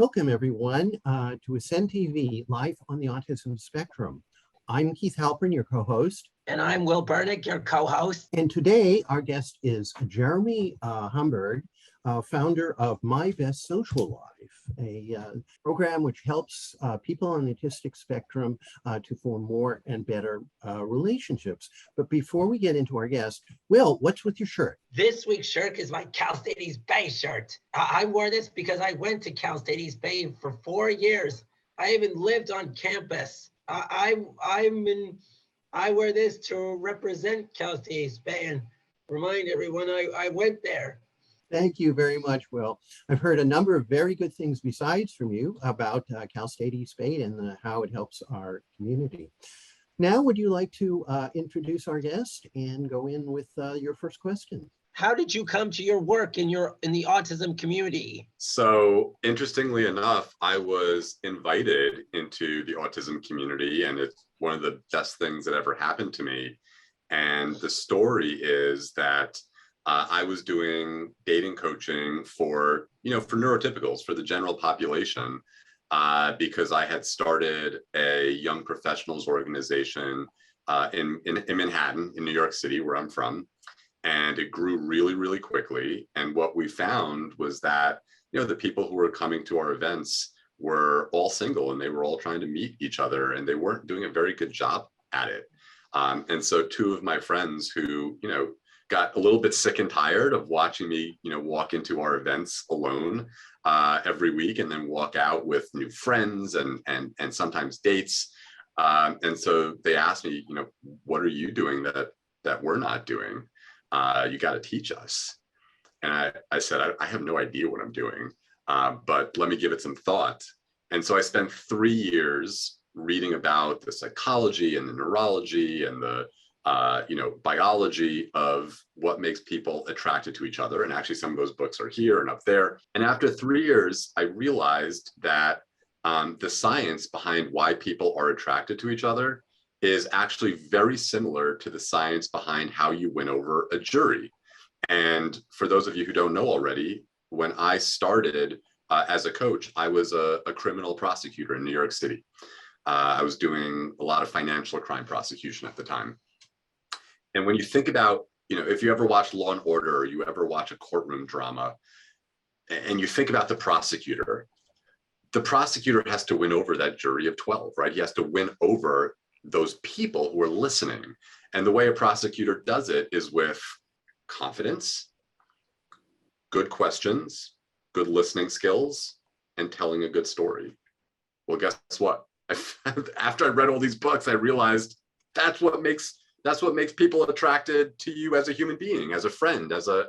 Welcome, everyone, to Ascend TV, Life on the Autism Spectrum. I'm Keith Halpern, your co-host. And I'm Will Burnick, your co-host. And today, our guest is Jeremy Hamburgh, founder of My Best Social Life, a program which helps people on the autistic spectrum to form more and better relationships. But before we get into our guest, Will, what's with your shirt? This week's shirt is my Cal State East Bay shirt. I wore this because I went to Cal State East Bay for 4 years. I even lived on campus. I wear this to represent Cal State East Bay and remind everyone I went there. Thank you very much, Will. I've heard a number of very good things besides from you about Cal State East Bay and how it helps our community. Now, would you like to introduce our guest and go in with your first question? How did you come to your work in the autism community? So interestingly enough, I was invited into the autism community, and it's one of the best things that ever happened to me. And the story is that I was doing dating coaching for neurotypicals, for the general population, because I had started a young professionals organization in Manhattan, in New York City, where I'm from. And it grew really, really quickly. And what we found was that, the people who were coming to our events were all single, and they were all trying to meet each other, and they weren't doing a very good job at it. And so two of my friends who, got a little bit sick and tired of watching me, walk into our events alone every week and then walk out with new friends and sometimes dates. And so they asked me, what are you doing that we're not doing? You got to teach us. And I said, I have no idea what I'm doing, but let me give it some thought. And so I spent 3 years reading about the psychology and the neurology and the biology of what makes people attracted to each other. And actually some of those books are here and up there. And after 3 years, I realized that the science behind why people are attracted to each other is actually very similar to the science behind how you win over a jury. And for those of you who don't know already, when I started as a coach, I was a criminal prosecutor in New York City. I was doing a lot of financial crime prosecution at the time. And when you think about, if you ever watch Law and Order, or you ever watch a courtroom drama, and you think about the prosecutor has to win over that jury of 12, right? He has to win over those people who are listening. And the way a prosecutor does it is with confidence, good questions, good listening skills, and telling a good story. Well, guess what? After I read all these books, I realized that's what makes people attracted to you as a human being, as a friend, as a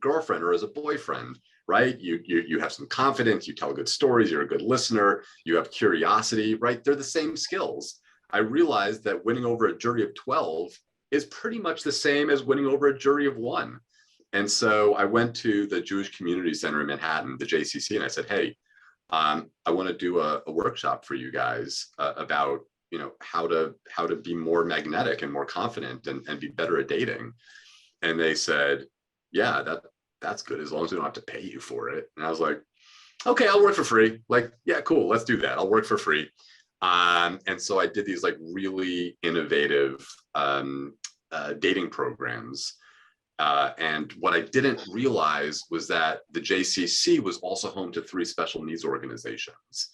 girlfriend, or as a boyfriend. Right? You have some confidence, you tell good stories, you're a good listener, you have curiosity, right? They're the same skills. I realized that winning over a jury of 12 is pretty much the same as winning over a jury of 1. And so I went to the Jewish Community Center in Manhattan, the JCC, and I said, hey, I want to do a workshop for you guys about, how to be more magnetic and more confident and be better at dating. And they said, yeah, that's good, as long as we don't have to pay you for it. And I was like, okay, I'll work for free. Like, yeah, cool, let's do that. I'll work for free. And so I did these really innovative dating programs. And what I didn't realize was that the JCC was also home to 3 special needs organizations.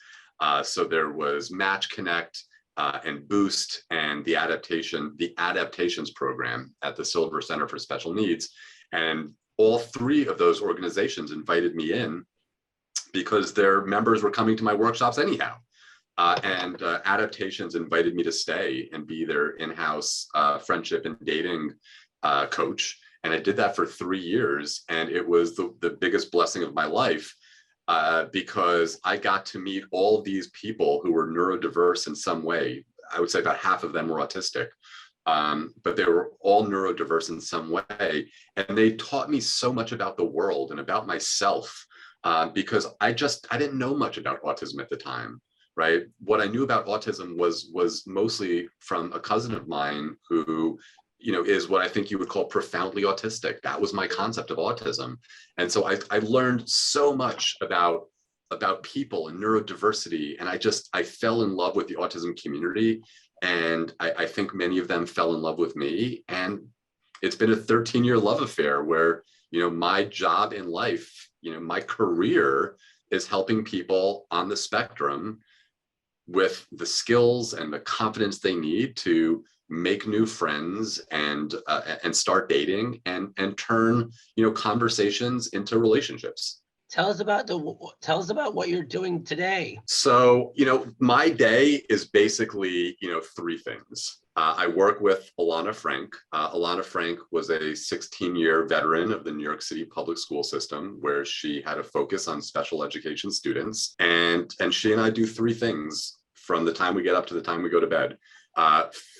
So there was Match Connect and Boost and the Adaptations program at the Silver Center for Special Needs. And all 3 of those organizations invited me in because their members were coming to my workshops anyhow. And Adaptations invited me to stay and be their in-house friendship and dating coach. And I did that for 3 years. And it was the biggest blessing of my life because I got to meet all these people who were neurodiverse in some way. I would say about half of them were autistic. But they were all neurodiverse in some way. And they taught me so much about the world and about myself because I didn't know much about autism at the time, right? What I knew about autism was mostly from a cousin of mine who, is what I think you would call profoundly autistic. That was my concept of autism. And so I learned so much about about people and neurodiversity. And I fell in love with the autism community. And I think many of them fell in love with me. And it's been a 13-year love affair where, my job in life, my career is helping people on the spectrum with the skills and the confidence they need to make new friends and start dating and turn conversations into relationships. Tell us about what you're doing today. So my day is basically three things. I work with Alana Frank. Alana Frank was a 16-year veteran of the New York City public school system, where she had a focus on special education students, and she and I do three things from the time we get up to the time we go to bed.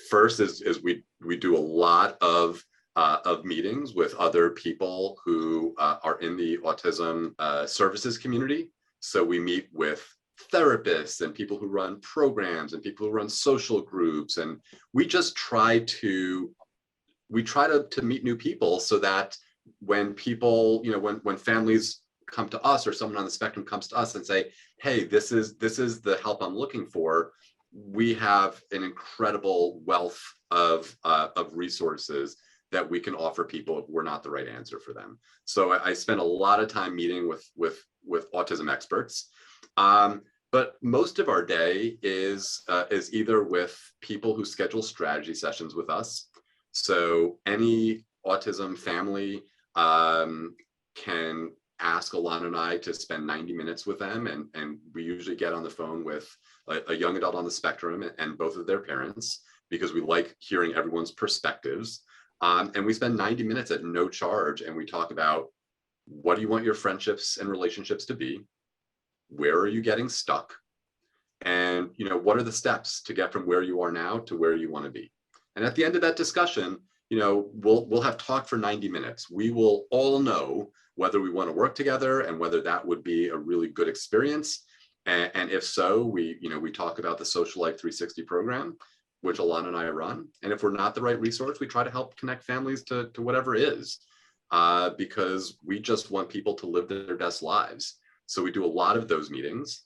First is we do a lot of meetings with other people who are in the autism services community. So we meet with therapists and people who run programs and people who run social groups, and we just try to meet new people, so that when people, when families come to us or someone on the spectrum comes to us and say, hey, this is the help I'm looking for, we have an incredible wealth of resources that we can offer people if we're not the right answer for them. So I spend a lot of time meeting with autism experts. But most of our day is either with people who schedule strategy sessions with us. So any autism family can ask Alana and I to spend 90 minutes with them. And we usually get on the phone with a young adult on the spectrum and both of their parents, because we like hearing everyone's perspectives. And we spend 90 minutes at no charge, and we talk about, what do you want your friendships and relationships to be? Where are you getting stuck? And what are the steps to get from where you are now to where you want to be? And at the end of that discussion, we'll have talked for 90 minutes. We will all know whether we want to work together and whether that would be a really good experience. And if so, we talk about the Social Life 360 program, which Alana and I run. And if we're not the right resource, we try to help connect families to whatever is, because we just want people to live their best lives. So we do a lot of those meetings.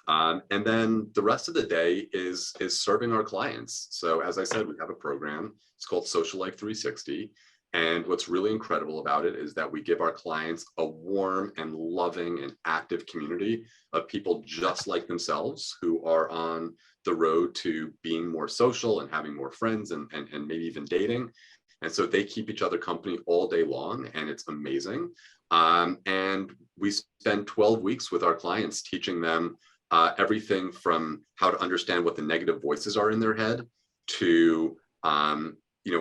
And then the rest of the day is serving our clients. So as I said, we have a program. It's called Social Life 360. And what's really incredible about it is that we give our clients a warm and loving and active community of people just like themselves, who are on the road to being more social and having more friends and maybe even dating. And so they keep each other company all day long, and it's amazing. And we spend 12 weeks with our clients teaching them everything from how to understand what the negative voices are in their head to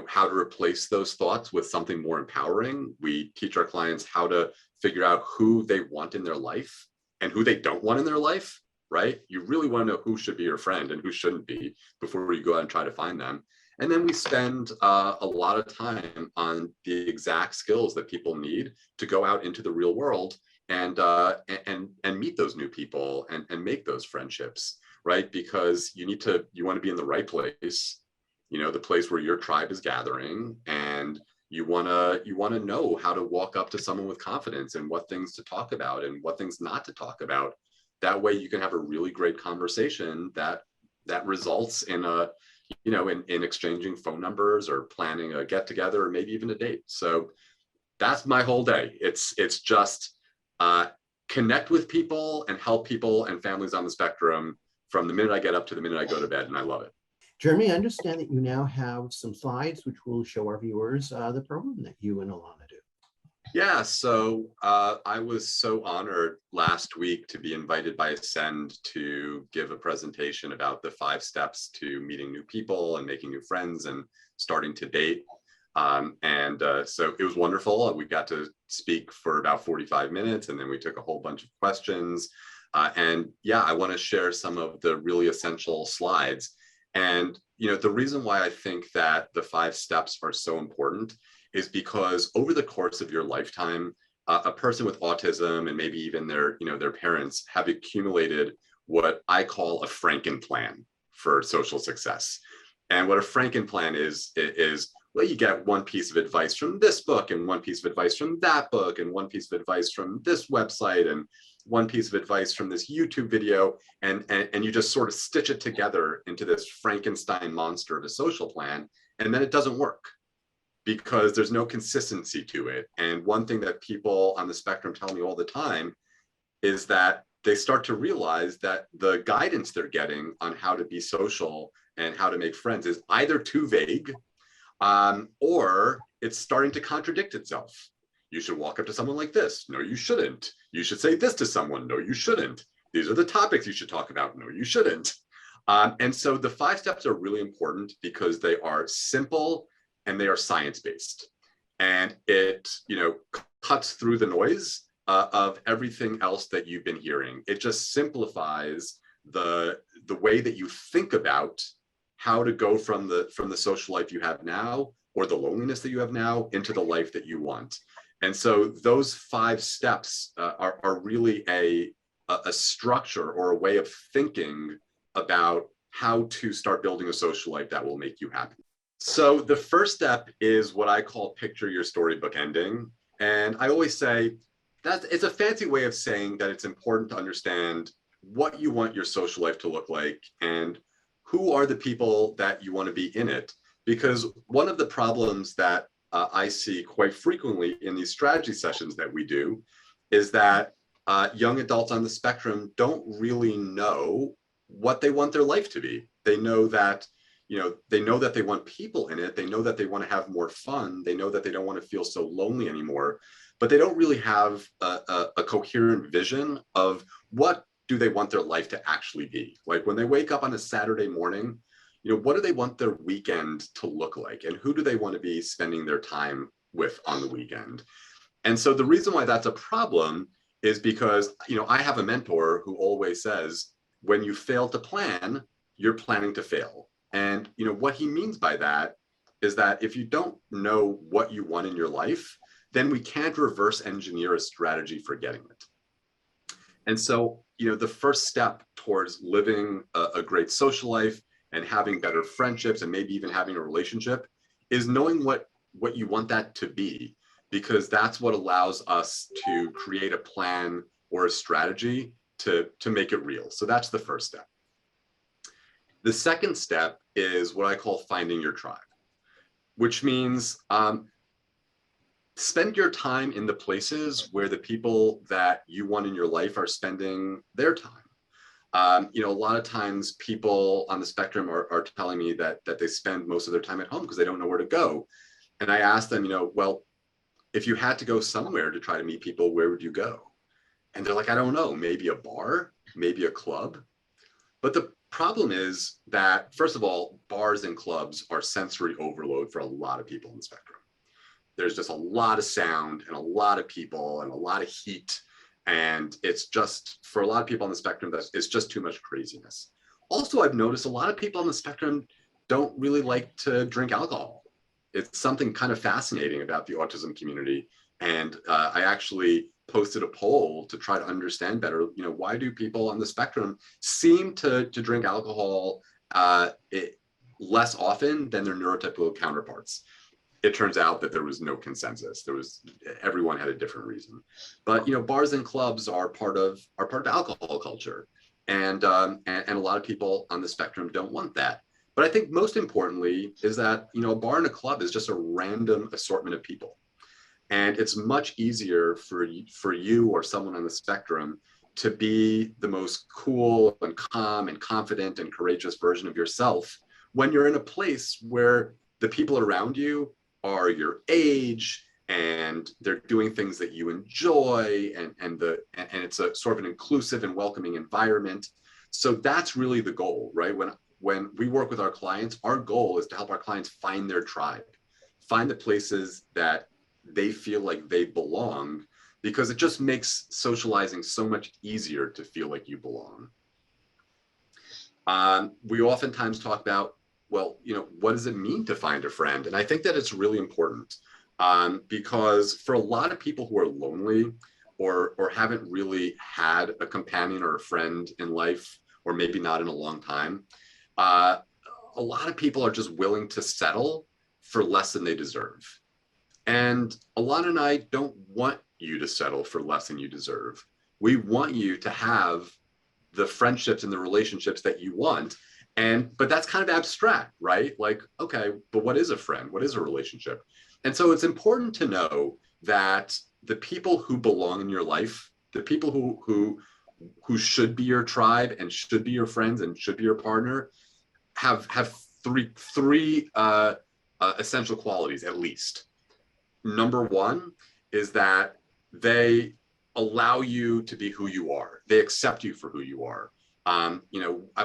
how to replace those thoughts with something more empowering. We teach our clients how to figure out who they want in their life and who they don't want in their life, right? You really want to know who should be your friend and who shouldn't be before you go out and try to find them. And then we spend a lot of time on the exact skills that people need to go out into the real world and meet those new people and make those friendships, right? Because you want to be in the right place, the place where your tribe is gathering, and you want to know how to walk up to someone with confidence and what things to talk about and what things not to talk about. That way you can have a really great conversation that results in in exchanging phone numbers or planning a get together or maybe even a date. So that's my whole day. It's just connect with people and help people and families on the spectrum from the minute I get up to the minute I go to bed, and I love it. Jeremy, I understand that you now have some slides which will show our viewers the program that you and Alana do. Yeah, so I was so honored last week to be invited by Ascend to give a presentation about the 5 steps to meeting new people and making new friends and starting to date. So it was wonderful. We got to speak for about 45 minutes, and then we took a whole bunch of questions. I want to share some of the really essential slides. And the reason why I think that the 5 steps are so important is because over the course of your lifetime, a person with autism and maybe even their parents have accumulated what I call a Frankenplan for social success. And what a Frankenplan is, well, you get one piece of advice from this book and one piece of advice from that book and one piece of advice from this website. one piece of advice from this YouTube video, and you just sort of stitch it together into this Frankenstein monster of a social plan, and then it doesn't work because there's no consistency to it. And one thing that people on the spectrum tell me all the time is that they start to realize that the guidance they're getting on how to be social and how to make friends is either too vague, or it's starting to contradict itself. You should walk up to someone like this. No, you shouldn't. You should say this to someone. No, you shouldn't. These are the topics you should talk about. No, you shouldn't. And so the 5 steps are really important because they are simple and they are science-based. And it, cuts through the noise of everything else that you've been hearing. It just simplifies the way that you think about how to go from the social life you have now, or the loneliness that you have now, into the life that you want. And so those 5 steps are really a structure or a way of thinking about how to start building a social life that will make you happy. So the first step is what I call picture your storybook ending. And I always say that it's a fancy way of saying that it's important to understand what you want your social life to look like and who are the people that you want to be in it. Because one of the problems that I see quite frequently in these strategy sessions that we do is that young adults on the spectrum don't really know what they want their life to be. They know that, they want people in it. They know that they want to have more fun. They know that they don't want to feel so lonely anymore, but they don't really have a coherent vision of what do they want their life to actually be. Like when they wake up on a Saturday morning, what do they want their weekend to look like? And who do they want to be spending their time with on the weekend? And so the reason why that's a problem is because, I have a mentor who always says, when you fail to plan, you're planning to fail. And, what he means by that is that if you don't know what you want in your life, then we can't reverse engineer a strategy for getting it. And so, the first step towards living a great social life and having better friendships and maybe even having a relationship is knowing what you want that to be, because that's what allows us to create a plan or a strategy to make it real. So that's the first step. The second step is what I call finding your tribe, which means spend your time in the places where the people that you want in your life are spending their time. A lot of times people on the spectrum are telling me that they spend most of their time at home because they don't know where to go. And I ask them, well, if you had to go somewhere to try to meet people, where would you go? And they're like, I don't know, maybe a bar, maybe a club. But the problem is that, first of all, bars and clubs are sensory overload for a lot of people on the spectrum. There's just a lot of sound and a lot of people and a lot of heat. And it's just, for a lot of people on the spectrum, it's just too much craziness. Also, I've noticed a lot of people on the spectrum don't really like to drink alcohol. It's something kind of fascinating about the autism community. And I actually posted a poll to try to understand better, why do people on the spectrum seem to drink alcohol less often than their neurotypical counterparts? It turns out that there was no consensus. Everyone had a different reason. But bars and clubs are part of alcohol culture, and a lot of people on the spectrum don't want that. But I think most importantly is that a bar and a club is just a random assortment of people, and it's much easier for you or someone on the spectrum to be the most cool and calm and confident and courageous version of yourself when you're in a place where the people around you are your age and they're doing things that you enjoy, and it's a sort of an inclusive and welcoming environment. So that's really the goal, right? When we work with our clients, our goal is to help our clients find their tribe, find the places that they feel like they belong, because it just makes socializing so much easier to feel like you belong. We oftentimes talk about, well, what does it mean to find a friend? And I think that it's really important because for a lot of people who are lonely or haven't really had a companion or a friend in life, or maybe not in a long time, a lot of people are just willing to settle for less than they deserve. And Alana and I don't want you to settle for less than you deserve. We want you to have the friendships and the relationships that you want. But that's kind of abstract, right? Like, okay, but what is a friend? What is a relationship? And so it's important to know that the people who belong in your life, the people who should be your tribe and should be your friends and should be your partner, have three essential qualities at least. Number one is that they allow you to be who you are. They accept you for who you are.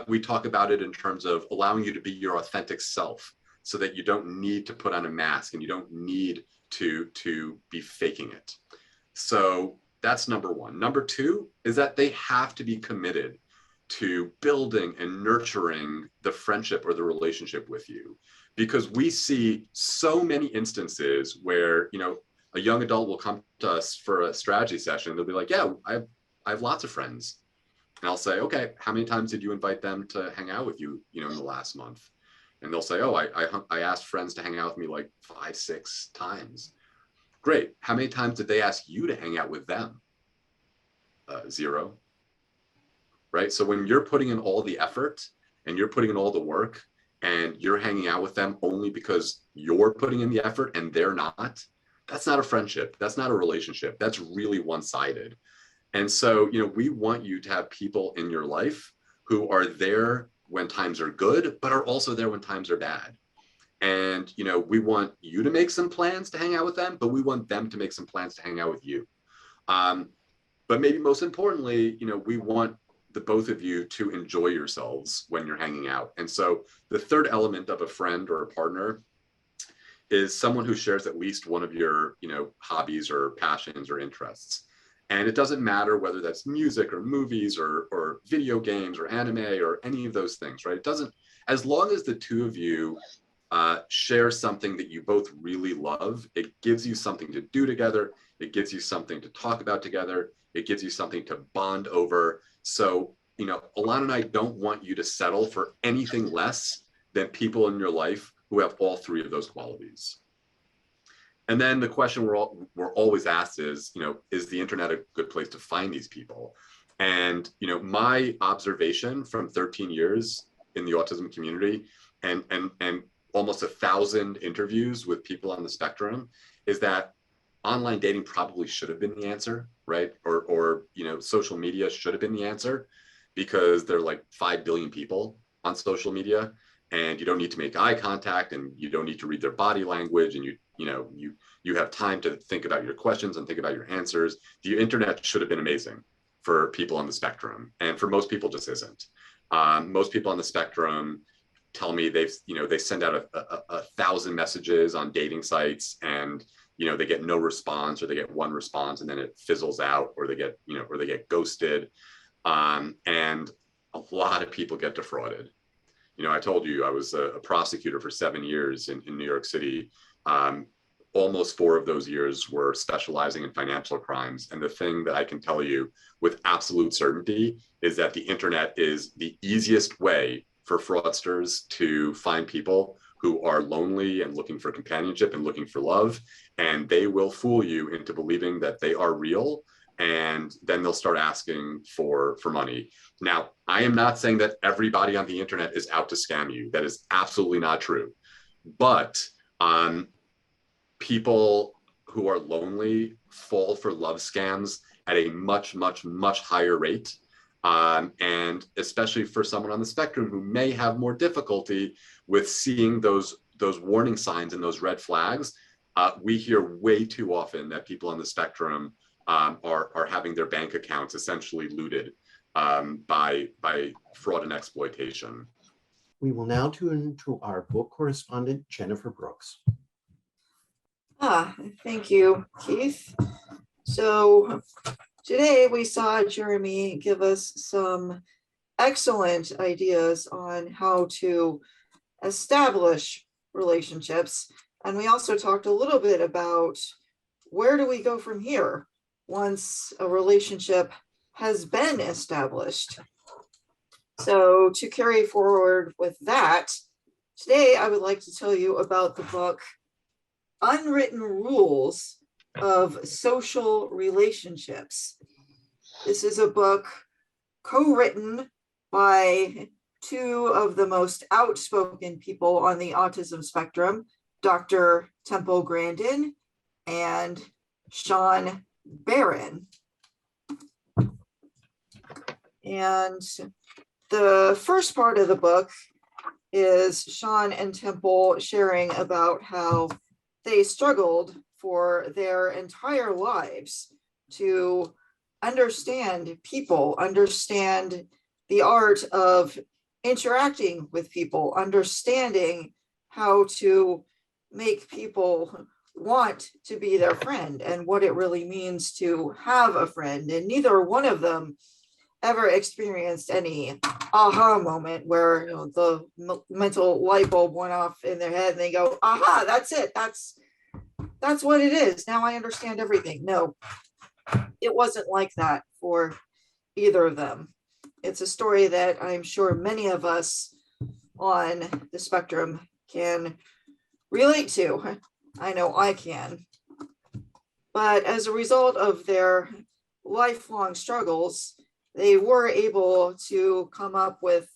We talk about it in terms of allowing you to be your authentic self, so that you don't need to put on a mask and you don't need to be faking it. So that's number one. Number two is that they have to be committed to building and nurturing the friendship or the relationship with you, because we see so many instances where, a young adult will come to us for a strategy session. They'll be like, yeah, I have lots of friends. And I'll say, okay, how many times did you invite them to hang out with you, in the last month? And they'll say, oh, I asked friends to hang out with me like 5, 6 times. Great. How many times did they ask you to hang out with them? 0. Right? So when you're putting in all the effort and you're putting in all the work and you're hanging out with them only because you're putting in the effort and they're not, that's not a friendship. That's not a relationship. That's really one-sided. And so, we want you to have people in your life who are there when times are good, but are also there when times are bad. And, we want you to make some plans to hang out with them, but we want them to make some plans to hang out with you. But maybe most importantly, we want the both of you to enjoy yourselves when you're hanging out. And so the third element of a friend or a partner is someone who shares at least one of your, hobbies or passions or interests. And it doesn't matter whether that's music or movies or video games or anime or any of those things, right? It doesn't, as long as the two of you share something that you both really love, it gives you something to do together. It gives you something to talk about together. It gives you something to bond over. So, Alana and I don't want you to settle for anything less than people in your life who have all three of those qualities. And then the question we're always asked is, is the internet a good place to find these people? And, my observation from 13 years in the autism community and almost 1,000 interviews with people on the spectrum is that online dating probably should have been the answer, right? Or social media should have been the answer, because there are like 5 billion people on social media, and you don't need to make eye contact, and you don't need to read their body language, and you have time to think about your questions and think about your answers. The internet should have been amazing for people on the spectrum, and for most people just isn't. Most people on the spectrum tell me they send out 1,000 messages on dating sites, and they get no response, or they get one response and then it fizzles out, or they get ghosted, and a lot of people get defrauded. I told you I was a prosecutor for 7 years in New York City. Almost 4 of those years were specializing in financial crimes. And the thing that I can tell you with absolute certainty is that the internet is the easiest way for fraudsters to find people who are lonely and looking for companionship and looking for love. And they will fool you into believing that they are real. And then they'll start asking for money. Now, I am not saying that everybody on the internet is out to scam you. That is absolutely not true. But people who are lonely fall for love scams at a much, much, much higher rate. And especially for someone on the spectrum who may have more difficulty with seeing those warning signs and those red flags, we hear way too often that people on the spectrum are having their bank accounts essentially looted by fraud and exploitation. We will now turn to our book correspondent, Jennifer Brooks. Thank you, Keith. So today we saw Jeremy give us some excellent ideas on how to establish relationships. And we also talked a little bit about where do we go from here once a relationship has been established. So to carry forward with that, today I would like to tell you about the book Unwritten Rules of Social Relationships. This is a book co-written by two of the most outspoken people on the autism spectrum, Dr. Temple Grandin and Sean Barron. And the first part of the book is Sean and Temple sharing about how they struggled for their entire lives to understand people, understand the art of interacting with people, understanding how to make people want to be their friend and what it really means to have a friend. And neither one of them ever experienced any aha moment where, you know, the mental light bulb went off in their head and they go, aha, that's it. That's what it is. Now I understand everything. No, it wasn't like that for either of them. It's a story that I'm sure many of us on the spectrum can relate to. I know I can. But as a result of their lifelong struggles, they were able to come up with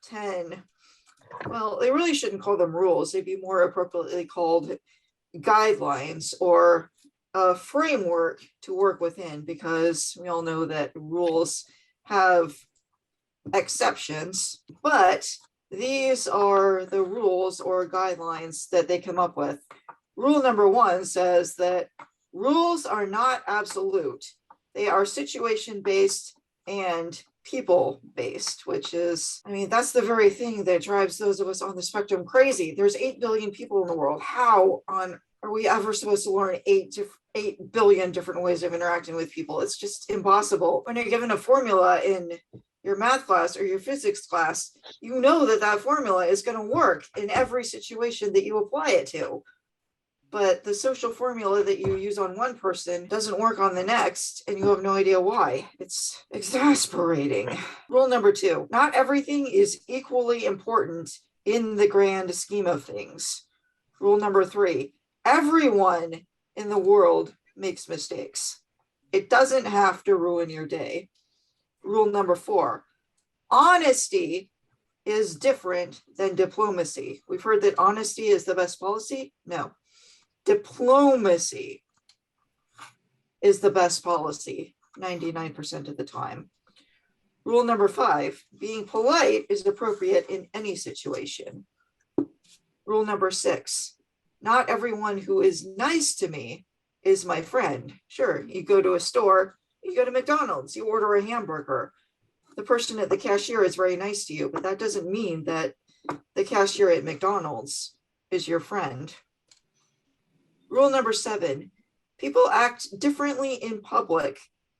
10, well, they really shouldn't call them rules. They'd be more appropriately called guidelines or a framework to work within, because we all know that rules have exceptions, but these are the rules or guidelines that they come up with. Rule number 1 says that rules are not absolute. They are situation-based and people-based, which is, I mean, that's the very thing that drives those of us on the spectrum crazy. There's 8 billion people in the world. How on are we ever supposed to learn 8 billion different ways of interacting with people? It's just impossible. When you're given a formula in your math class or your physics class, you know that that formula is going to work in every situation that you apply it to. But the social formula that you use on one person doesn't work on the next, and you have no idea why. It's exasperating. Rule number 2, not everything is equally important in the grand scheme of things. Rule number 3, everyone in the world makes mistakes. It doesn't have to ruin your day. Rule number 4, honesty is different than diplomacy. We've heard that honesty is the best policy. No. Diplomacy is the best policy 99% of the time. Rule number 5, being polite is appropriate in any situation. Rule number 6, not everyone who is nice to me is my friend. Sure, you go to a store, you go to McDonald's, you order a hamburger. The person at the cashier is very nice to you, but that doesn't mean that the cashier at McDonald's is your friend. Rule number 7, people act differently in public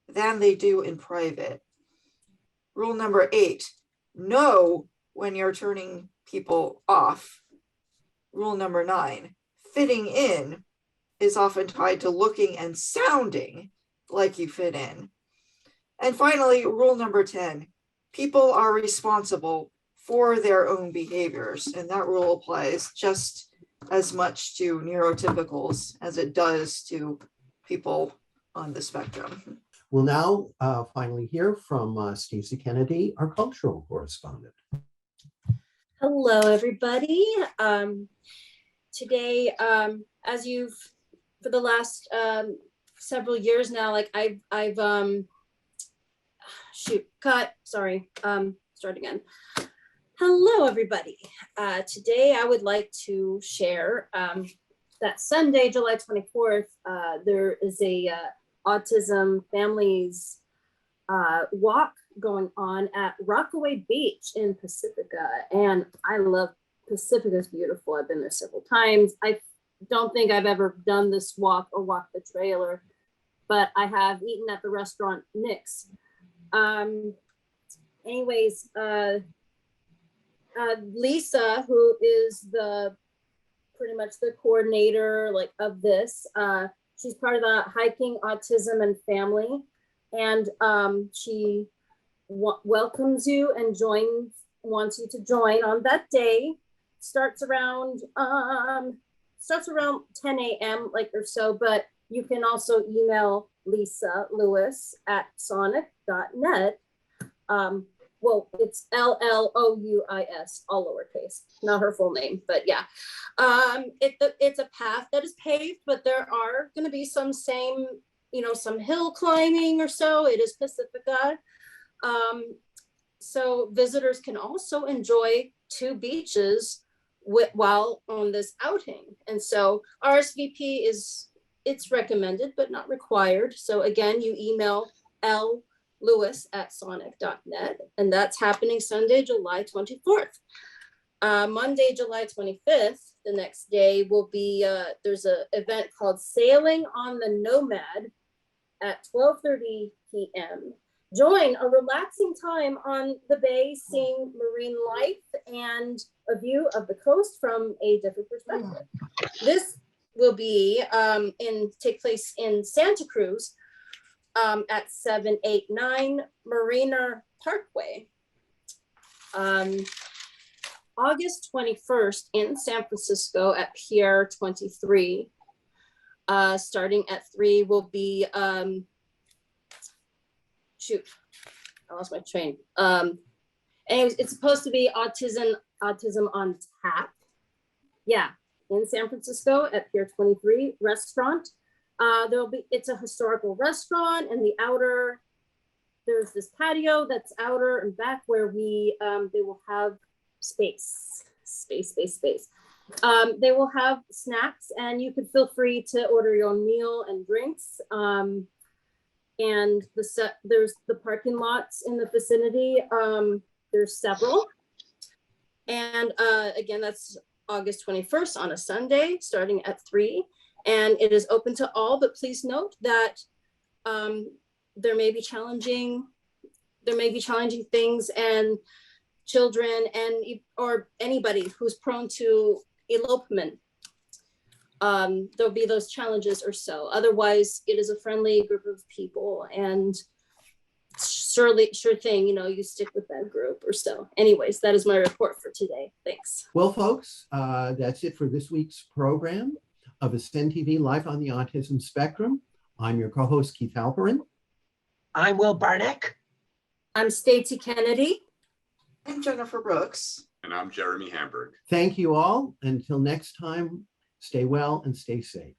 than they do in private. Rule number 8, know when you're turning people off. Rule number 9, fitting in is often tied to looking and sounding like you fit in. And finally, rule number 10, people are responsible for their own behaviors. And that rule applies just as much to neurotypicals as it does to people on the spectrum. We'll now finally hear from Stacey Kennedy, our cultural correspondent. Hello, everybody. Today, as you've, for the last several years now, like start again. Hello, everybody. Today, I would like to share that Sunday, July 24th, there is a autism families walk going on at Rockaway Beach in Pacifica. And I love Pacifica. It's beautiful. I've been there several times. I don't think I've ever done this walk or walked the trailer, but I have eaten at the restaurant Nick's. Anyways, Lisa, who is pretty much the coordinator of this, she's part of the Hiking Autism and Family, and she welcomes you and wants you to join on that day. Starts around 10 a.m. or so, but You can also email Lisa Lewis at sonic.net. Well, it's LLOUIS, all lowercase, not her full name, but yeah. It's a path that is paved, but there are going to be some some hill climbing or so. It is Pacifica. So visitors can also enjoy 2 beaches while on this outing. And so RSVP it's recommended, but not required. So again, you email lewis@sonic.net, and that's happening Sunday, July 24th. Monday, July 25th, the next day will be, there's an event called Sailing on the Nomad at 12:30 p.m. Join a relaxing time on the bay, seeing marine life and a view of the coast from a different perspective. This will be take place in Santa Cruz at 789 Marina Parkway. August 21st in San Francisco at Pier 23. Starting at 3 will be, shoot, I lost my train. Anyways, it's supposed to be Autism on Tap. Yeah, in San Francisco at Pier 23 restaurant. It's a historical restaurant, and there's this patio that's outer and back where they will have space. They will have snacks, and you can feel free to order your own meal and drinks. And there's the parking lots in the vicinity. There's several. And again, that's August 21st on a Sunday, starting at 3. And it is open to all, but please note that there may be challenging things, and children or anybody who's prone to elopement. There'll be those challenges or so. Otherwise, it is a friendly group of people, and sure thing, you stick with that group or so. Anyways, that is my report for today. Thanks. Well, folks, that's it for this week's program of Ascend TV Live on the Autism Spectrum. I'm your co-host, Keith Halperin. I'm Will Barnick. I'm Stacey Kennedy. I'm Jennifer Brooks. And I'm Jeremy Hamburgh. Thank you all. Until next time, stay well and stay safe.